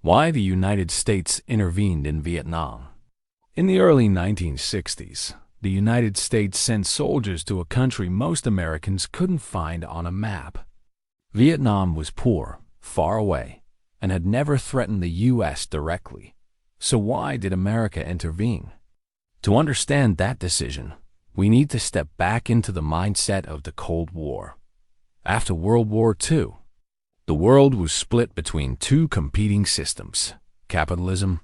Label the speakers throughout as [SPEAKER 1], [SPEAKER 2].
[SPEAKER 1] Why the United States intervened in Vietnam. In the early 1960s, the United States sent soldiers to a country most Americans couldn't find on a map. Vietnam was poor, far away, and had never threatened the U.S. directly. So why did America intervene? To understand that decision, we need to step back into the mindset of the Cold War. After World War II, the world was split between two competing systems: capitalism,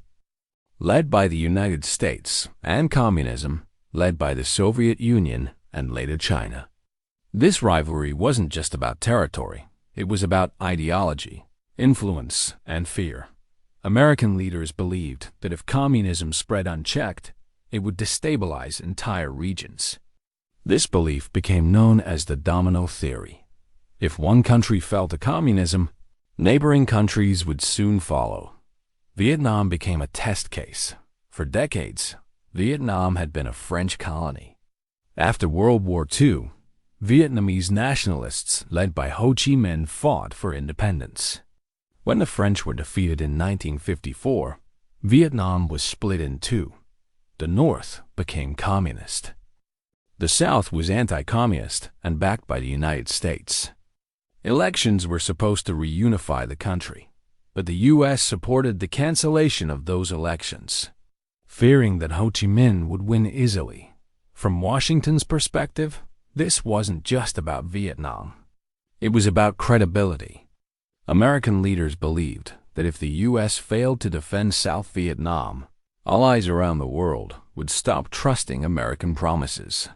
[SPEAKER 1] led by the United States, and communism, led by the Soviet Union and later China. This rivalry wasn't just about territory. It was about ideology, influence, and fear. American leaders believed that if communism spread unchecked, it would destabilize entire regions. This belief became known as the domino theory. If one country fell to communism, neighboring countries would soon follow. Vietnam became a test case. For decades, Vietnam had been a French colony. After World War II, Vietnamese nationalists led by Ho Chi Minh fought for independence. When the French were defeated in 1954, Vietnam was split in two. The North became communist. The South was anti-communist and backed by the United States. Elections were supposed to reunify the country, but the U.S. supported the cancellation of those elections, fearing that Ho Chi Minh would win easily. From Washington's perspective, this wasn't just about Vietnam. It was about credibility. American leaders believed that if the U.S. failed to defend South Vietnam, allies around the world would stop trusting American promises.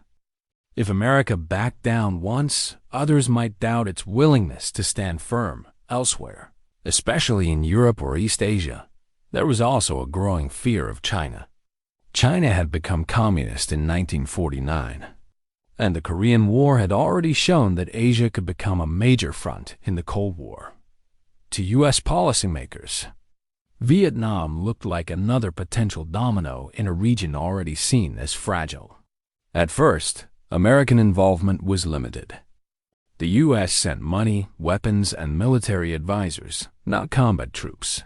[SPEAKER 1] If America backed down once, others might doubt its willingness to stand firm elsewhere, especially in Europe or East Asia. There was also a growing fear of China. China had become communist in 1949, and the Korean War had already shown that Asia could become a major front in the Cold War. To U.S. policymakers, Vietnam looked like another potential domino in a region already seen as fragile. At first, American involvement was limited. The U.S. sent money, weapons, and military advisors, not combat troops.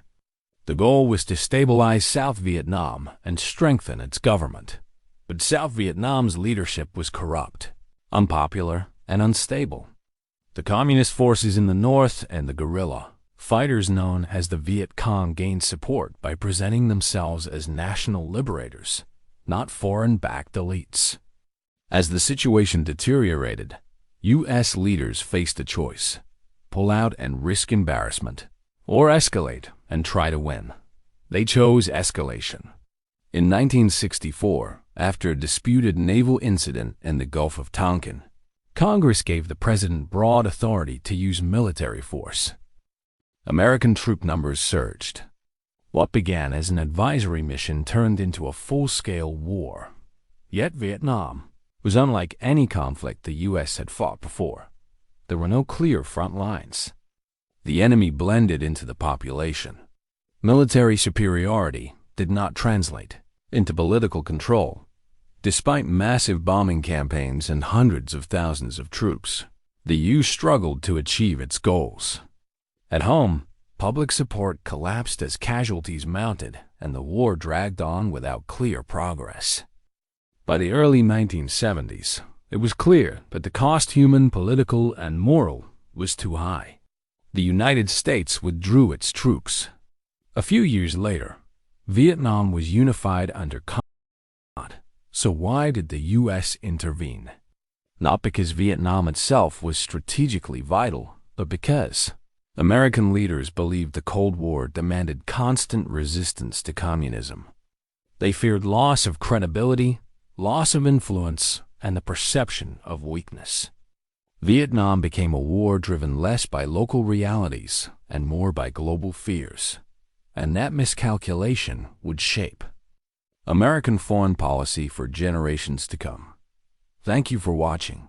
[SPEAKER 1] The goal was to stabilize South Vietnam and strengthen its government. But South Vietnam's leadership was corrupt, unpopular, and unstable. The communist forces in the north and the guerrilla fighters known as the Viet Cong gained support by presenting themselves as national liberators, not foreign-backed elites. As the situation deteriorated, U.S. leaders faced a choice: pull out and risk embarrassment, or escalate and try to win. They chose escalation. In 1964, after a disputed naval incident in the Gulf of Tonkin, Congress gave the president broad authority to use military force. American troop numbers surged. What began as an advisory mission turned into a full-scale war. Yet Vietnam was unlike any conflict the U.S. had fought before. There were no clear front lines. The enemy blended into the population. Military superiority did not translate into political control. Despite massive bombing campaigns and hundreds of thousands of troops, the U.S. struggled to achieve its goals. At home, public support collapsed as casualties mounted and the war dragged on without clear progress. By the early 1970s, it was clear that the cost, human, political, and moral, was too high. The United States withdrew its troops. A few years later, Vietnam was unified under communism. So why did the U.S. intervene? Not because Vietnam itself was strategically vital, but because American leaders believed the Cold War demanded constant resistance to communism. They feared loss of credibility, loss of influence, and the perception of weakness. Vietnam became a war driven less by local realities and more by global fears, and that miscalculation would shape American foreign policy for generations to come. Thank you for watching.